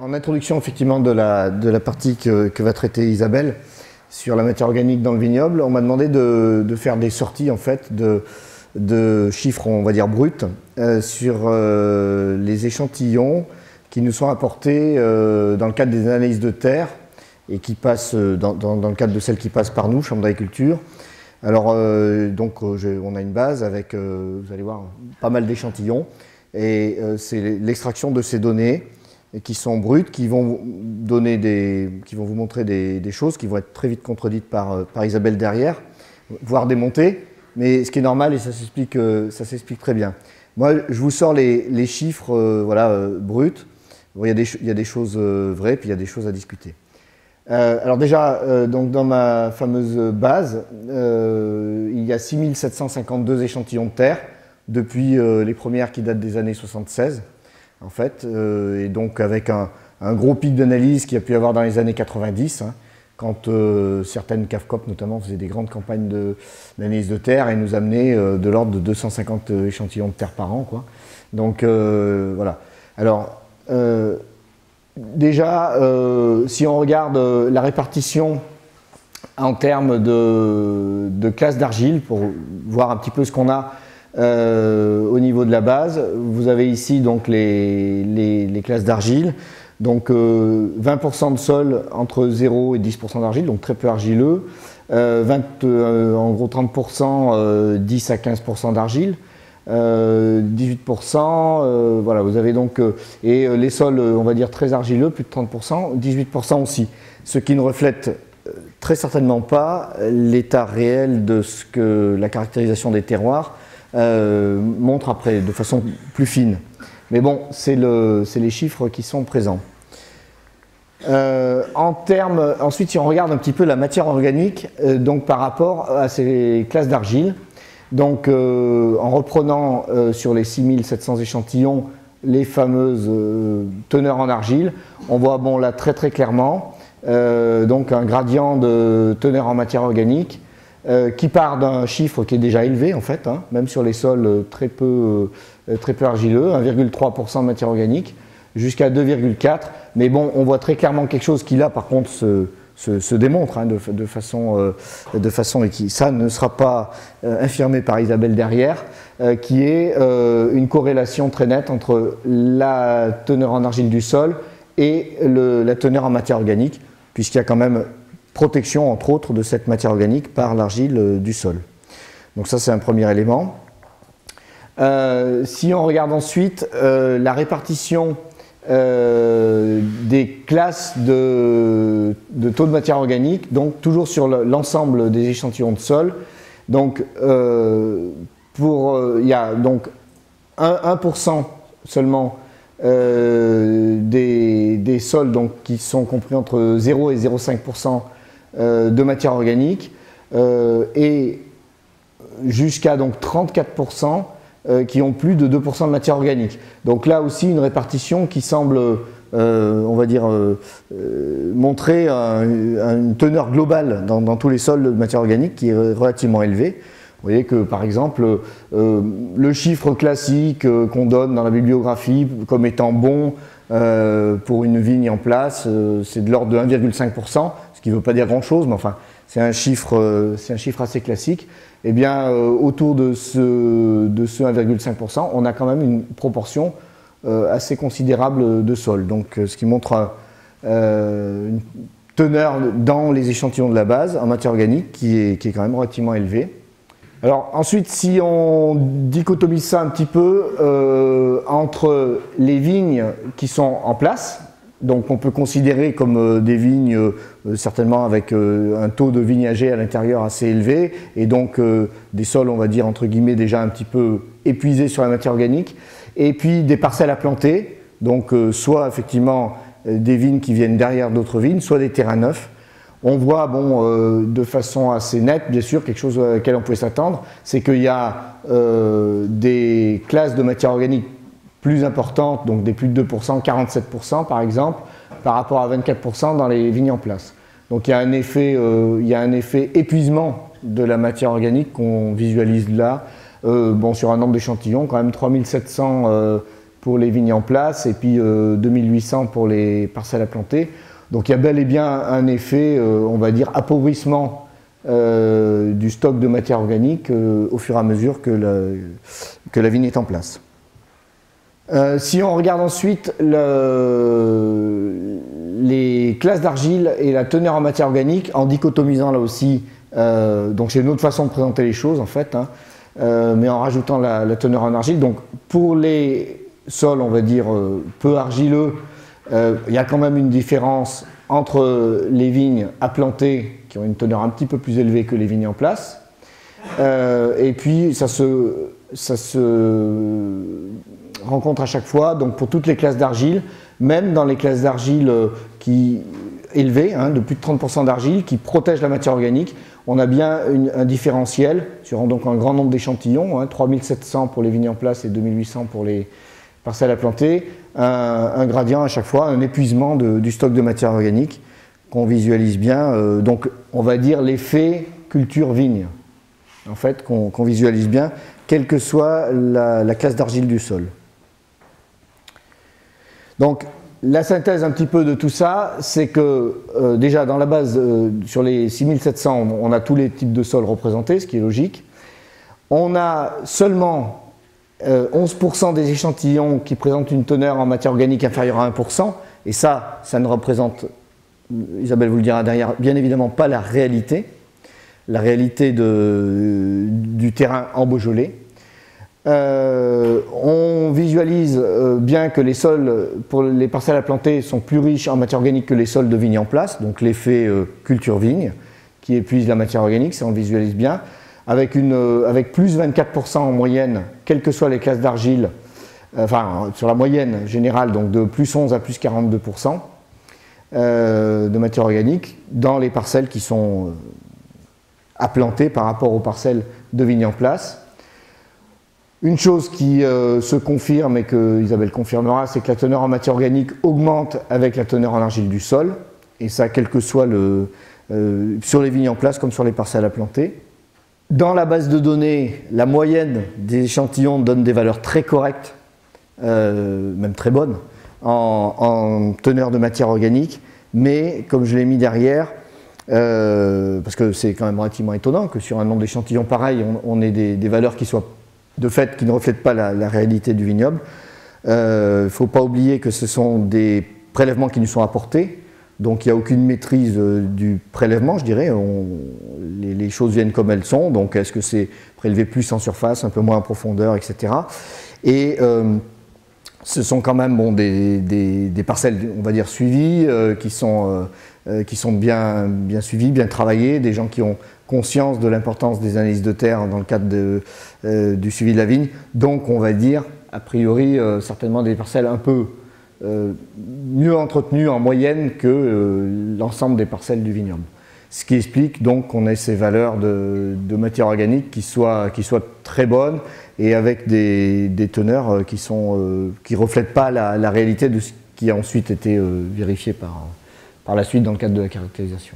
En introduction effectivement de la partie que va traiter Isabelle sur la matière organique dans le vignoble, on m'a demandé de faire des sorties en fait de chiffres, on va dire bruts, sur les échantillons qui nous sont apportés dans le cadre des analyses de terre et qui passent dans le cadre de celles qui passent par nous, Chambre d'agriculture. Alors donc on a une base avec, vous allez voir, pas mal d'échantillons et c'est l'extraction de ces données qui sont brutes, qui vont vous montrer des choses qui vont être très vite contredites par Isabelle derrière, voire démontées, mais ce qui est normal et ça s'explique très bien. Moi, je vous sors les chiffres bruts. Bon, il y a des choses vraies, puis il y a des choses à discuter. Alors déjà, donc dans ma fameuse base, il y a 6752 échantillons de terre, depuis les premières qui datent des années 76. En fait, et donc avec un gros pic d'analyse qu'il y a pu avoir dans les années 90, hein, quand certaines CAFCOP notamment faisaient des grandes campagnes d'analyse de terre et nous amenaient de l'ordre de 250 échantillons de terre par an, quoi. Donc voilà. Alors déjà, si on regarde la répartition en termes de classes d'argile, pour voir un petit peu ce qu'on a au niveau de la base, vous avez ici donc les classes d'argile, donc 20% de sol entre 0 et 10% d'argile, donc très peu argileux, en gros 30%, 10 à 15% d'argile, 18%, voilà, vous avez donc, et les sols, on va dire très argileux, plus de 30%, 18% aussi, ce qui ne reflète très certainement pas l'état réel de ce que la caractérisation des terroirs montre après, de façon plus fine. Mais bon, c'est les chiffres qui sont présents. Ensuite, si on regarde un petit peu la matière organique, donc par rapport à ces classes d'argile, donc en reprenant sur les 6700 échantillons les fameuses teneurs en argile, on voit bon là très très clairement donc un gradient de teneur en matière organique qui part d'un chiffre qui est déjà élevé en fait, hein, même sur les sols très peu argileux, 1,3% de matière organique, jusqu'à 2,4%. Mais bon, on voit très clairement quelque chose qui là par contre se démontre, hein, de façon et qui ça ne sera pas infirmé par Isabelle derrière, qui est une corrélation très nette entre la teneur en argile du sol et la teneur en matière organique, puisqu'il y a quand même protection, entre autres, de cette matière organique par l'argile du sol. Donc ça, c'est un premier élément. Si on regarde ensuite la répartition des classes de taux de matière organique, donc toujours sur l'ensemble des échantillons de sol, donc il y a donc 1% seulement des sols donc, qui sont compris entre 0 et 0,5% de matière organique et jusqu'à donc 34% qui ont plus de 2% de matière organique. Donc là aussi une répartition qui semble on va dire montrer une teneur globale dans tous les sols de matière organique qui est relativement élevée. Vous voyez que par exemple le chiffre classique qu'on donne dans la bibliographie comme étant bon pour une vigne en place, c'est de l'ordre de 1,5%, ce qui ne veut pas dire grand chose, mais enfin c'est un chiffre assez classique. Eh bien autour de ce 1,5%, on a quand même une proportion assez considérable de sol, donc ce qui montre une teneur dans les échantillons de la base en matière organique qui est quand même relativement élevée. Alors ensuite, si on dichotomise ça un petit peu entre les vignes qui sont en place, donc on peut considérer comme des vignes certainement avec un taux de vignagé à l'intérieur assez élevé et donc des sols, on va dire entre guillemets déjà un petit peu épuisés sur la matière organique, et puis des parcelles à planter, donc soit effectivement des vignes qui viennent derrière d'autres vignes, soit des terrains neufs. On voit bon, de façon assez nette, bien sûr, quelque chose à laquelle on pouvait s'attendre, c'est qu'il y a des classes de matière organique plus importantes, donc des plus de 2%, 47% par exemple, par rapport à 24% dans les vignes en place. Donc il y a un effet épuisement de la matière organique qu'on visualise là, bon, sur un nombre d'échantillons, quand même 3700 pour les vignes en place et puis 2800 pour les parcelles à planter. Donc il y a bel et bien un effet, on va dire, appauvrissement du stock de matière organique au fur et à mesure que la vigne est en place. Si on regarde ensuite les classes d'argile et la teneur en matière organique, en dichotomisant là aussi, donc c'est une autre façon de présenter les choses en fait, hein, mais en rajoutant la teneur en argile. Donc pour les sols, on va dire, peu argileux, il y a quand même une différence entre les vignes à planter, qui ont une teneur un petit peu plus élevée que les vignes en place, et puis ça se rencontre à chaque fois, donc pour toutes les classes d'argile, même dans les classes d'argile élevées, hein, de plus de 30% d'argile, qui protègent la matière organique, on a bien un différentiel sur donc un grand nombre d'échantillons, hein, 3700 pour les vignes en place et 2800 pour les parcelles à planter, un gradient à chaque fois, un épuisement du stock de matière organique qu'on visualise bien, donc on va dire l'effet culture-vigne, en fait, qu'on visualise bien, quelle que soit la classe d'argile du sol. Donc, la synthèse un petit peu de tout ça, c'est que déjà dans la base, sur les 6700, on a tous les types de sols représentés, ce qui est logique. On a seulement 11% des échantillons qui présentent une teneur en matière organique inférieure à 1%, et ça ne représente, Isabelle vous le dira derrière, bien évidemment pas la réalité du terrain en Beaujolais. On visualise bien que les sols pour les parcelles à planter sont plus riches en matière organique que les sols de vigne en place, donc l'effet culture-vigne qui épuise la matière organique, ça on le visualise bien, avec plus 24% en moyenne, quelles que soient les classes d'argile, enfin sur la moyenne générale, donc de plus 11 à plus 42% de matière organique dans les parcelles qui sont à planter par rapport aux parcelles de vigne en place. Une chose qui se confirme et que Isabelle confirmera, c'est que la teneur en matière organique augmente avec la teneur en argile du sol, et ça quel que soit sur les vignes en place comme sur les parcelles à planter. Dans la base de données, la moyenne des échantillons donne des valeurs très correctes, même très bonnes, en teneur de matière organique, mais comme je l'ai mis derrière, parce que c'est quand même relativement étonnant que sur un nombre d'échantillons pareil, on ait des valeurs qui soient de fait qui ne reflètent pas la réalité du vignoble. Il ne faut pas oublier que ce sont des prélèvements qui nous sont apportés, donc il n'y a aucune maîtrise du prélèvement, je dirais. Les choses viennent comme elles sont, donc est-ce que c'est prélevé plus en surface, un peu moins en profondeur, etc. Et ce sont quand même des parcelles, on va dire, suivies, qui sont bien suivies, bien travaillées, des gens qui ont conscience de l'importance des analyses de terre dans le cadre du suivi de la vigne. Donc on va dire, a priori, certainement des parcelles un peu mieux entretenues en moyenne que l'ensemble des parcelles du vignoble. Ce qui explique donc qu'on ait ces valeurs de matière organique qui soient très bonnes et avec des teneurs qui ne reflètent pas la réalité de ce qui a ensuite été vérifié par la suite dans le cadre de la caractérisation.